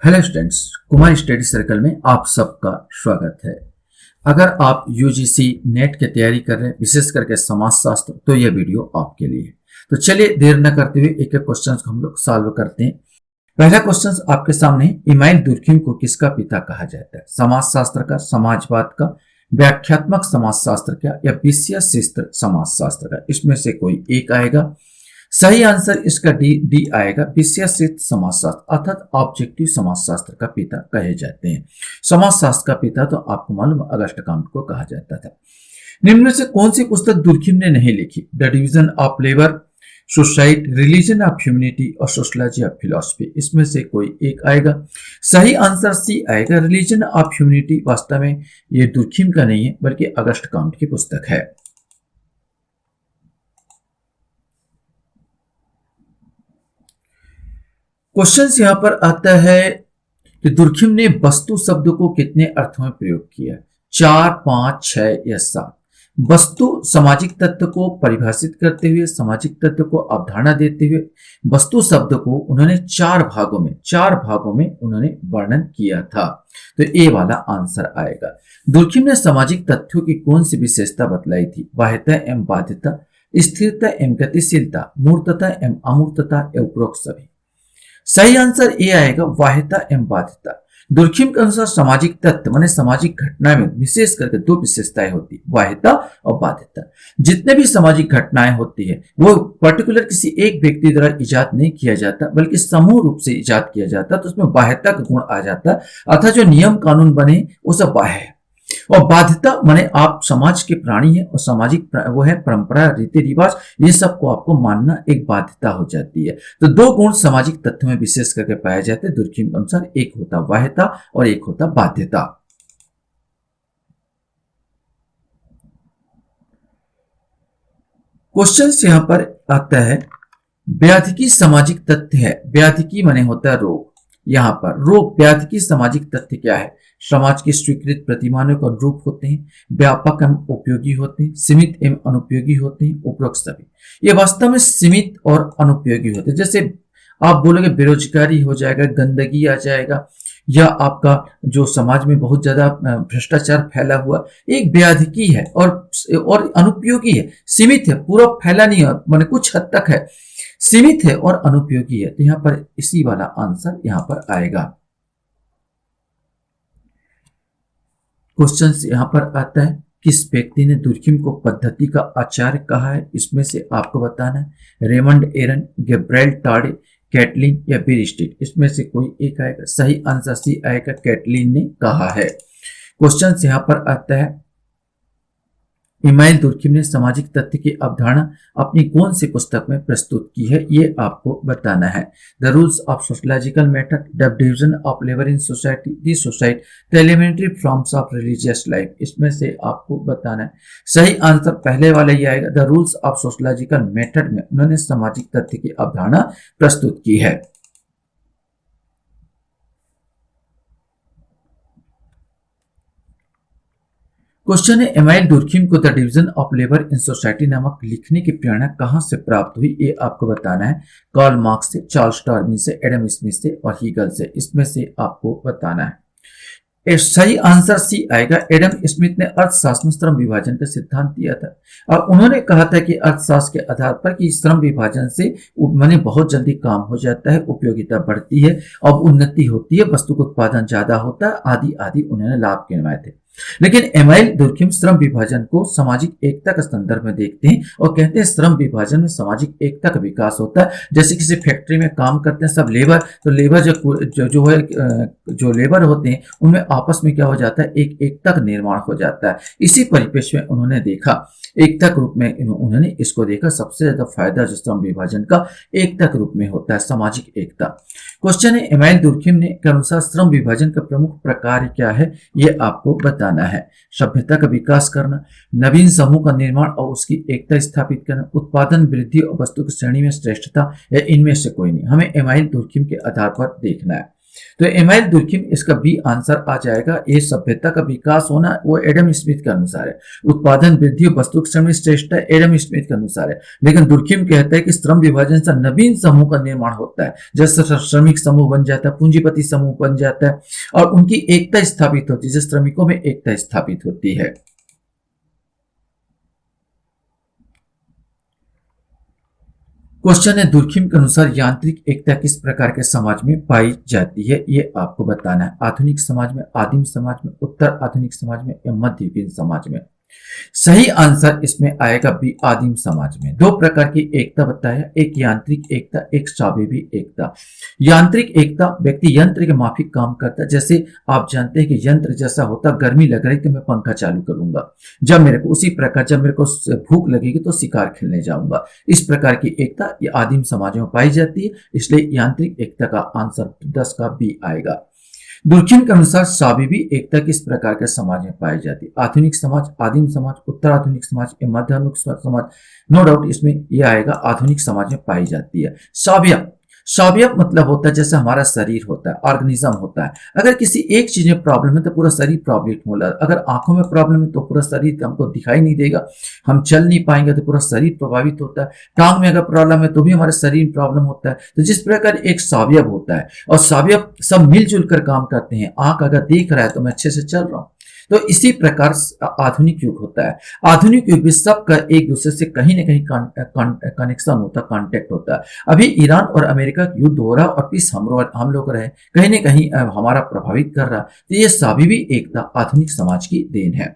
Hello students, Kumar study circle में आप सबका स्वागत है। अगर आप यूजीसी नेट की तैयारी कर रहे हैं, विशेष करके समाजशास्त्र, तो यह वीडियो आपके लिए है। तो चलिए देर न करते हुए एक एक क्वेश्चन को हम लोग सॉल्व करते हैं। पहला क्वेश्चन आपके सामने, इमाइल दुर्खिम को किसका पिता कहा जाता है? समाजशास्त्र का, समाजवाद का, व्याख्यात्मक समाजशास्त्र का या विषय शिस्त समाजशास्त्र का? इसमें से कोई एक आएगा। सही आंसर इसका डी आएगा। विषयसिद्ध समाजशास्त्र अर्थात ऑब्जेक्टिव समाजशास्त्र का पिता कहे जाते हैं। समाजशास्त्र का पिता तो आपको मालूम अगस्ट काउंट को कहा जाता था। निम्न में से कौन सी पुस्तक दुर्खिम ने नहीं लिखी? The division of labour, society, religion of humanity और सोशलॉजी ऑफ फिलॉसफी। इसमें से कोई एक आएगा। सही आंसर सी आएगा। रिलीजन ऑफ ह्यूमैनिटी वास्तव में ये दुर्खिम का नहीं है, बल्कि अगस्ट काउंट की पुस्तक है। क्वेश्चन यहां पर आता है कि दुर्खिम ने वस्तु शब्द को कितने अर्थों में प्रयोग किया? 4, 5, 6 या 7? वस्तु सामाजिक तत्व को परिभाषित करते हुए, सामाजिक तत्व को अवधारणा देते हुए वस्तु शब्द को उन्होंने चार भागों में उन्होंने वर्णन किया था। तो ए वाला आंसर आएगा। दुर्खिम ने सामाजिक तथ्यों की कौन सी विशेषता बतलाई थी? बाह्यता एवं बाध्यता, स्थिरता एवं गतिशीलता, मूर्तता एवं अमूर्तता या उपरोक्त सभी? सही आंसर ए आएगा, बाह्यता एवं बाध्यता। दुर्खिम के अनुसार सामाजिक तत्व माने सामाजिक घटना में विशेष करके दो विशेषताएं होती, बाह्यता और बाध्यता। जितने भी सामाजिक घटनाएं होती है वो पर्टिकुलर किसी एक व्यक्ति द्वारा इजाद नहीं किया जाता, बल्कि समूह रूप से इजाद किया जाता, तो उसमें बाह्यता का गुण आ जाता। अर्थात जो नियम कानून बने वो सब बाह्य है। और बाध्यता माने आप समाज के प्राणी है और सामाजिक वो है परंपरा, रीति रिवाज, ये सब को आपको मानना एक बाध्यता हो जाती है। तो दो गुण सामाजिक तत्व में विशेष करके पाए जाते हैं दुर्खिम के अनुसार, एक होता बाह्यता और एक होता बाध्यता। क्वेश्चन यहां पर आता है, व्याधिकी सामाजिक तथ्य है। व्याधिकी माने होता है रोग। यहाँ पर रोग, व्याधिकी सामाजिक तथ्य क्या है? समाज के स्वीकृत प्रतिमानों के अनुरूप होते हैं, व्यापक एवं उपयोगी होते हैं, सीमित एवं अनुपयोगी होते हैं, उपरोक्त सभी। ये वास्तव में सीमित और अनुपयोगी होते हैं। जैसे आप बोलोगे बेरोजगारी हो जाएगा, गंदगी आ जाएगा, या आपका जो समाज में बहुत ज्यादा भ्रष्टाचार फैला हुआ, एक व्याधिकी है और अनुपयोगी है, सीमित है, पूरा फैला नहीं है, माने कुछ हद तक है, सीमित है और अनुपयोगी है। तो यहां पर इसी वाला आंसर यहां पर आएगा। क्वेश्चन यहां पर आता है, किस व्यक्ति ने दुर्खिम को पद्धति का आचार्य कहा है? इसमें से आपको बताना है। रेमंड एरन, गैब्रिएल टाडे, कैटलिन या बीर स्ट्रीट? इसमें से कोई एक आएगा। सही आंसर सी आएगा, कैटलिन ने कहा है। क्वेश्चन यहां पर आता है, इमाइल दुर्खिम ने सामाजिक तथ्य की अवधारणा अपनी कौन सी पुस्तक में प्रस्तुत की है? ये आपको बताना है। The rules of sociological method, the division of labour in society, the society, the elementary forms of religious life. इसमें से आपको बताना है। सही आंसर पहले वाला ही आएगा। The rules of sociological method में उन्होंने सामाजिक तथ्य की अवधारणा प्रस्तुत की है। क्वेश्चन है, इमाइल दुर्खिम को the division of labour in society नामक लिखने की प्रेरणा कहां से प्राप्त हुई? ये आपको बताना है। कार्ल मार्क्स से, चार्ल्स डार्विन से, एडम स्मिथ से और हीगल से? इसमें से आपको बताना है। सही आंसर सी आएगा। एडम स्मिथ ने अर्थशास्त्र में श्रम विभाजन का सिद्धांत दिया था और उन्होंने कहा था कि अर्थशास्त्र के आधार पर कि श्रम विभाजन से माने बहुत जल्दी काम हो जाता है, उपयोगिता बढ़ती है, अब उन्नति होती है, वस्तु का उत्पादन ज्यादा होता है, आदि आदि उन्होंने लाभ गिनवाए थे। लेकिन इमाइल दुर्खिम श्रम विभाजन को सामाजिक एकता के संदर्भ में देखते हैं और कहते हैं श्रम विभाजन में सामाजिक एकता का विकास होता है। जैसे किसी फैक्ट्री में काम करते हैं सब लेबर, तो लेबर जो है जो लेबर होते हैं उनमें आपस में क्या हो जाता है, एक एकता का निर्माण हो जाता है। इसी परिप्रेक्ष्य में उन्होंने देखा, एकता के रूप में उन्होंने इसको देखा, सबसे ज्यादा फायदा जो श्रम विभाजन का एकता के रूप में होता है, सामाजिक एकता। क्वेश्चन है, इमाइल दुर्खिम ने के अनुसार श्रम विभाजन का प्रमुख प्रकार क्या है? ये आपको बताना है। सभ्यता का विकास करना, नवीन समूह का निर्माण और उसकी एकता स्थापित करना, उत्पादन वृद्धि और वस्तु की श्रेणी में श्रेष्ठता, या इनमें से कोई नहीं? हमें इमाइल दुर्खिम के आधार पर देखना है। तो इमाइल दुर्खिम इसका बी आंसर आ जाएगा। ए सभ्यता का विकास होना वो एडम स्मिथ के अनुसार है। उत्पादन वृद्धि और वस्तु श्रम श्रेष्ठ है, एडम स्मिथ के अनुसार है। लेकिन दुर्खिम कहता है कि श्रम विभाजन से नवीन समूह का निर्माण होता है, जैसे श्रमिक समूह बन जाता है, पूंजीपति समूह बन जाता है और उनकी एकता स्थापित होती है, जैसे श्रमिकों में एकता स्थापित होती है। क्वेश्चन है दुर्खिम के अनुसार यांत्रिक एकता किस प्रकार के समाज में पाई जाती है, ये आपको बताना है। आधुनिक समाज में, आदिम समाज में, उत्तर आधुनिक समाज में या मध्ययुगीन समाज में। सही आंसर इसमें आएगा बी आदिम समाज में। दो प्रकार की एकता बताया, एक यांत्रिक एकता, एक स्वाभाविक एकता। यांत्रिक एकता व्यक्ति यंत्र के माफिक काम करता है, जैसे आप जानते हैं कि यंत्र जैसा होता, गर्मी लग रही तो मैं पंखा चालू करूंगा, जब मेरे को उसी प्रकार जब मेरे को भूख लगेगी तो शिकार खेलने जाऊंगा। इस प्रकार की एकता ये आदिम समाजों में पाई जाती है, इसलिए यांत्रिक एकता का आंसर 10 का बी आएगा। दुर्खिम के अनुसार स्वाभाविक एकता किस प्रकार के समाज में पाई जाती है, आधुनिक समाज, आदिम समाज, उत्तर आधुनिक समाज या मध्य आधुनिक समाज। नो डाउट इसमें यह आएगा आधुनिक समाज में पाई जाती है। स्वाभाविक, स्वाभाविक मतलब होता है जैसे हमारा शरीर होता है, ऑर्गेनिज्म होता है। अगर किसी एक चीज में प्रॉब्लम है तो पूरा शरीर प्रॉब्लम होला। अगर आंखों में प्रॉब्लम है तो पूरा शरीर हमको दिखाई नहीं देगा, हम चल नहीं पाएंगे तो पूरा शरीर प्रभावित होता है। टांग में अगर प्रॉब्लम है तो भी हमारे शरीर में प्रॉब्लम होता है। तो जिस प्रकार एक स्वाभाविक होता है और स्वाभाविक सब मिलजुल कर काम करते हैं। आंख अगर देख रहा है तो मैं अच्छे से चल रहा हूँ, तो इसी प्रकार आधुनिक युग होता है। आधुनिक युग में सबका एक दूसरे से कहीं ना कहीं कनेक्शन होता है, कांटेक्ट होता है। अभी ईरान और अमेरिका का युद्ध हो रहा और पीस हम लोग रहे, कहीं ना कहीं हमारा प्रभावित कर रहा। तो ये स्वाभाविक एकता आधुनिक समाज की देन है।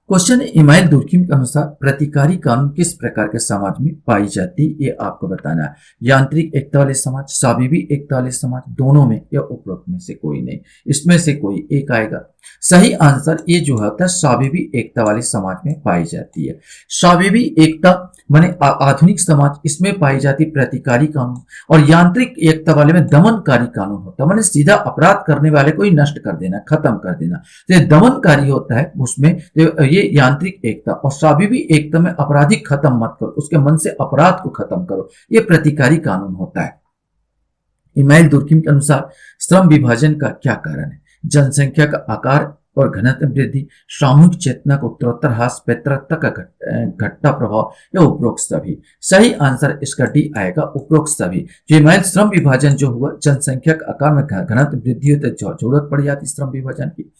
क्वेश्चन इमाइल दुर्खिम के अनुसार प्रतिकारी कानून किस प्रकार के समाज में पाई जाती है, ये आपको बताना है। यांत्रिक एकता वाले समाज, स्वाभाविक एकता वाले समाज, दोनों में या उपरोक्त में से कोई नहीं, इसमें से कोई एक आएगा। सही आंसर ये जो होता है स्वाभाविक एकता वाले समाज में पाई जाती है। स्वाभाविक एकता माने आधुनिक समाज, इसमें पाई जाती प्रतिकारी कानून, और यांत्रिक एकता वाले में दमनकारी कानून होता है, माने सीधा अपराध करने वाले को ही नष्ट कर देना, खत्म कर देना। तो ये दमनकारी होता है उसमें, तो ये यांत्रिक एकता। और स्वाभाविक एकता में अपराधी खत्म मत करो, उसके मन से अपराध को खत्म करो, ये प्रतिकारी कानून होता है। इमाइल दुर्खिम के अनुसार श्रम विभाजन का क्या कारण है, जनसंख्या का आकार और घनत्व वृद्धि, सामूहिक चेतना का उत्तरोत्तर ह्रास, पैतृकता का घटता प्रभाव या उपरोक्त सभी। सही आंसर इसका डी आएगा, उपरोक्त सभी। जो इमाइल श्रम विभाजन जो हुआ, जनसंख्या के आकार में घनत्व वृद्धि होती है, जरूरत पड़ जाती श्रम विभाजन की।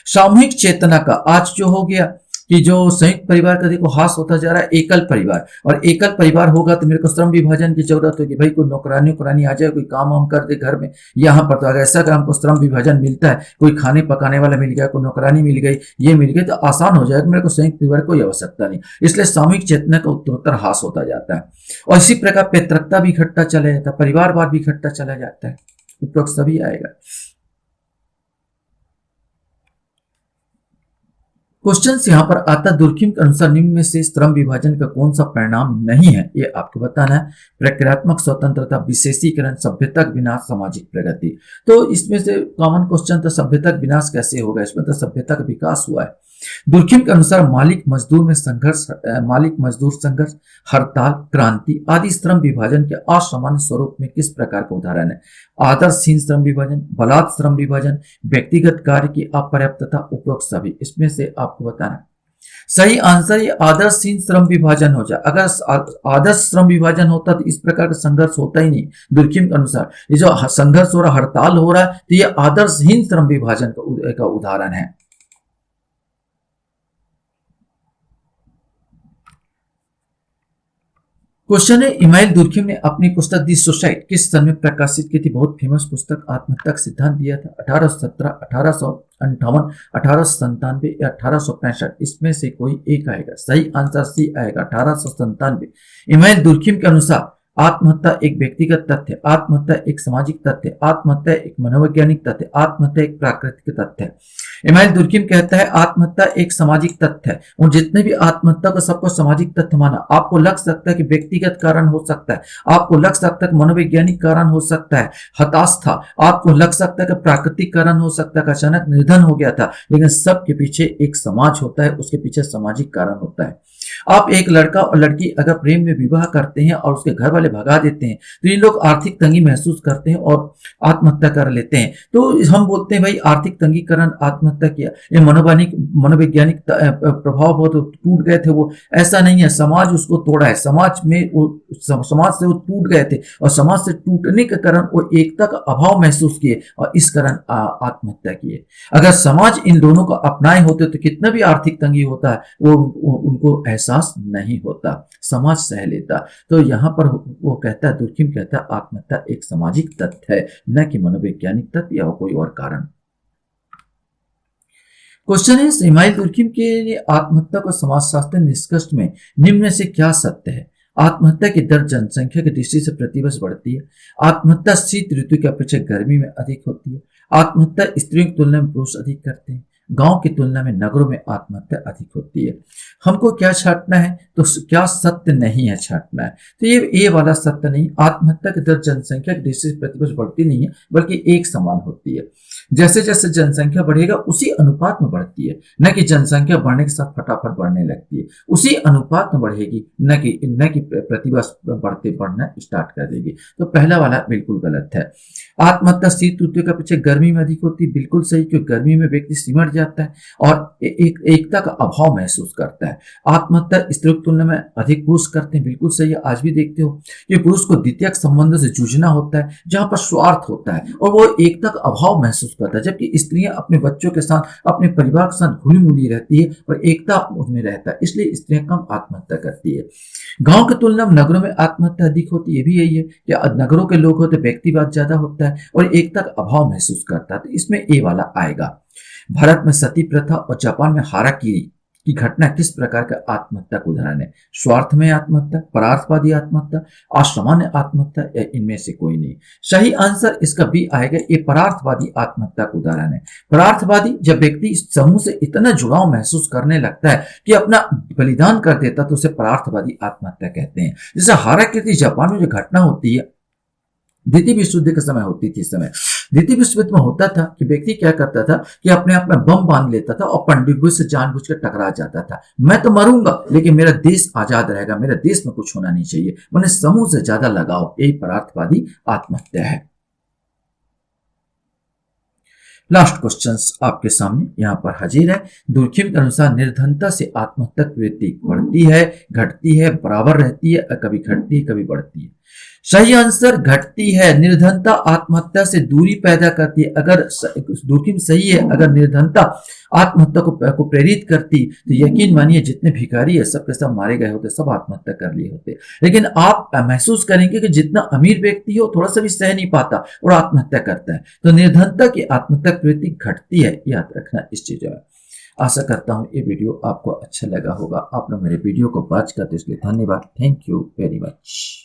सामूहिक चेतना का आज जो हो गया कि जो संयुक्त परिवार का देखो हास होता जा रहा है, एकल परिवार, और एकल परिवार होगा तो मेरे को श्रम विभाजन की जरूरत होगी। भाई कोई नौकरानी आ जाए, कोई काम वाम कर दे घर में, यहाँ पर तो अगर ऐसा अगर हमको श्रम विभाजन मिलता है, कोई खाने पकाने वाला मिल गया, कोई नौकरानी मिल गई, ये मिल गई, तो आसान हो जाएगा, मेरे को संयुक्त परिवार कोई आवश्यकता नहीं। इसलिए सामूहिक चेतना का उत्तरोत्तर हास होता जाता है। और इसी प्रकार पैतृकता भी घटता चला जाता है, परिवारवाद भी घटता चला जाता है, उपरोक्त सभी आएगा। क्वेश्चन यहाँ पर आता दुर्खिम के अनुसार निम्न में से श्रम विभाजन का कौन सा परिणाम नहीं है, ये आपको बताना है। प्रक्रियात्मक स्वतंत्रता, विशेषीकरण, सभ्यता विनाश, सामाजिक प्रगति। तो इसमें से कॉमन क्वेश्चन तो सभ्यता विनाश कैसे होगा, इसमें तो सभ्यता का विकास हुआ है। दुर्खिम के अनुसार मालिक मजदूर में संघर्ष, मालिक मजदूर संघर्ष, हड़ताल, क्रांति आदि श्रम विभाजन के असामान्य स्वरूप में किस प्रकार का उदाहरण है। आदर्शहीन श्रम विभाजन, बलात् श्रम विभाजन, व्यक्तिगत कार्य की अपर्याप्तता, उपरोक्त सभी। इसमें से आपको बताना है। सही आंसर ये आदर्शहीन श्रम विभाजन हो जाए। अगर आदर्श श्रम विभाजन होता तो इस प्रकार का संघर्ष होता ही नहीं। दुर्खिम के अनुसार ये जो संघर्ष हो रहा, हड़ताल हो रहा है, तो ये आदर्शहीन श्रम विभाजन का उदाहरण है। क्वेश्चन है इमाइल दुर्खिम ने अपनी पुस्तक दी सोसाइटी किस सन में प्रकाशित की थी। बहुत फेमस पुस्तक, आत्महत्या का सिद्धांत दिया था। 1817, 1858, 1897 या 1865, इसमें से कोई एक आएगा। सही आंसर सी आएगा, 1897। इमाइल दुर्खिम के अनुसार आत्महत्या एक व्यक्तिगत तथ्य, आत्महत्या एक सामाजिक तथ्य, आत्महत्या एक मनोवैज्ञानिक तथ्य, आत्महत्या एक प्राकृतिक तथ्य है। इमाइल दुर्खिम कहता है आत्महत्या एक सामाजिक तथ्य है, और जितने भी आत्महत्या को सबको सामाजिक तथ्य माना। आपको लग सकता है कि व्यक्तिगत कारण हो सकता है, आपको लग सकता है कि मनोवैज्ञानिक कारण हो सकता है, हताश था, आपको लग सकता है कि प्राकृतिक कारण हो सकता है, अचानक निधन हो गया था, लेकिन सबके पीछे एक समाज होता है, उसके पीछे सामाजिक कारण होता है। आप एक लड़का और लड़की अगर प्रेम में विवाह करते हैं और उसके घर वाले भगा देते हैं तो ये लोग आर्थिक तंगी महसूस करते हैं और आत्महत्या कर लेते हैं। तो हम बोलते हैं भाई आर्थिक तंगी कारण आत्महत्या किया, ये मनोवैज्ञानिक प्रभाव बहुत टूट गए थे वो, ऐसा नहीं है। समाज उसको तोड़ा है, समाज में वो समाज से वो टूट गए थे और समाज से टूटने के कारण वो एकता का अभाव महसूस किए और इस कारण आत्महत्या किए। अगर समाज इन दोनों को अपनाए होते तो कितना भी आर्थिक तंगी होता है वो उनको एहसास नहीं होता, समाज सह लेता। तो यहाँ पर वो कहता है, दुर्खिम कहता है आत्महत्या एक सामाजिक तथ्य है, न कि मनोवैज्ञानिक तथ्य या कोई और कारण। क्वेश्चन है, इस्माइल दुर्खिम के लिए आत्महत्या को समाजशास्त्र निष्कर्ष में निम्न में से क्या सत्य है? आत्महत्या की दर जनसंख्या की दृष्टि से प्रतिवर्ष बढ़ती है। आत्महत्या शीत ऋतु की अपेक्षा गर्मी में अधिक होती है। आत्महत्या स्त्रियों की तुलना में पुरुष अधिक करते हैं। गांव की तुलना में नगरों में आत्महत्या अधिक होती है। हमको क्या छांटना है? तो क्या सत्य नहीं है छांटना है? तो ये वाला सत्य नहीं। आत्महत्या की दर जनसंख्या की दृष्टि से प्रतिवर्ष बढ़ती नहीं है बल्कि एक समान होती है। जैसे जैसे जनसंख्या बढ़ेगा उसी अनुपात में बढ़ती है, न कि जनसंख्या बढ़ने के साथ फटाफट बढ़ने लगती है। उसी अनुपात में बढ़ेगी, न कि प्रतिवर्ष बढ़ते बढ़ना स्टार्ट कर देगी। तो पहला वाला बिल्कुल गलत है। आत्महत्या शीत ऋतु के पीछे गर्मी में अधिक होती है, बिल्कुल सही, क्योंकि गर्मी में व्यक्ति सिमट जाता है और एकता का अभाव महसूस करता है। आत्महत्या स्त्रियों की तुलना में अधिक पुरुष करते हैं, बिल्कुल सही है। आज भी देखते हो कि पुरुष को द्वितीयक संबंध से जूझना होता है जहां पर स्वार्थ होता है और वो एकता का अभाव महसूस करता है, जबकि स्त्रियां अपने बच्चों के साथ अपने परिवार के साथ घुली मिली रहती है और एकता उनमें रहता है, इसलिए स्त्रियां कम आत्महत्या करती है। गांव की तुलना में नगरों में आत्महत्या अधिक होती है, भी यही है कि नगरों के लोग होते व्यक्तिवाद ज्यादा होता है और एकता का अभाव महसूस करता है, तो इसमें ए वाला आएगा। भारत में सती प्रथा और जापान में हाराकीरी की घटना किस प्रकार का आत्महत्या का उदाहरण है? स्वार्थमय आत्महत्या, परार्थवादी आत्महत्या, असामान्य आत्महत्या या इनमें से कोई नहीं? सही आंसर इसका बी आएगा, ये परार्थवादी आत्महत्या का उदाहरण है। परार्थवादी जब व्यक्ति इस समूह से इतना जुड़ाव महसूस करने लगता है कि अपना बलिदान कर देता तो उसे परार्थवादी आत्महत्या कहते हैं। जैसे हाराकीरी जापान में जो घटना होती है द्वितीय विश्व युद्ध के समय होती थी। इस समय द्वितीय विश्व युद्ध में होता था कि व्यक्ति क्या करता था कि अपने आप में बम बांध लेता था और पनडुब्बी से जानबूझकर टकरा जाता था। मैं तो मरूंगा लेकिन मेरा देश आजाद रहेगा, मेरे देश में कुछ होना नहीं चाहिए, मैंने समूह से ज्यादा लगाव, यही परार्थवादी आत्महत्या है। लास्ट क्वेश्चंस आपके सामने यहाँ पर हाजिर है। दुर्खिम के अनुसार निर्धनता से आत्महत्या की प्रवृत्ति बढ़ती है, घटती है, बराबर रहती है, कभी घटती है कभी बढ़ती है? सही आंसर घटती है। निर्धनता आत्महत्या से दूरी पैदा करती है। अगर दुर्खिम सही है, अगर निर्धनता आत्महत्या को प्रेरित करती तो यकीन मानिए जितने भिखारी है सब के सब मारे गए होते, सब आत्महत्या कर लिए होते। लेकिन आप महसूस करेंगे कि जितना अमीर व्यक्ति हो थोड़ा सा भी सह नहीं पाता और आत्महत्या करता है। तो निर्धनता की आत्महत्या प्रवृत्ति घटती है, याद रखना इस चीज में। आशा करता हूँ ये वीडियो आपको अच्छा लगा होगा। आप लोग मेरे वीडियो को वॉच करते इसलिए धन्यवाद। Thank you very much.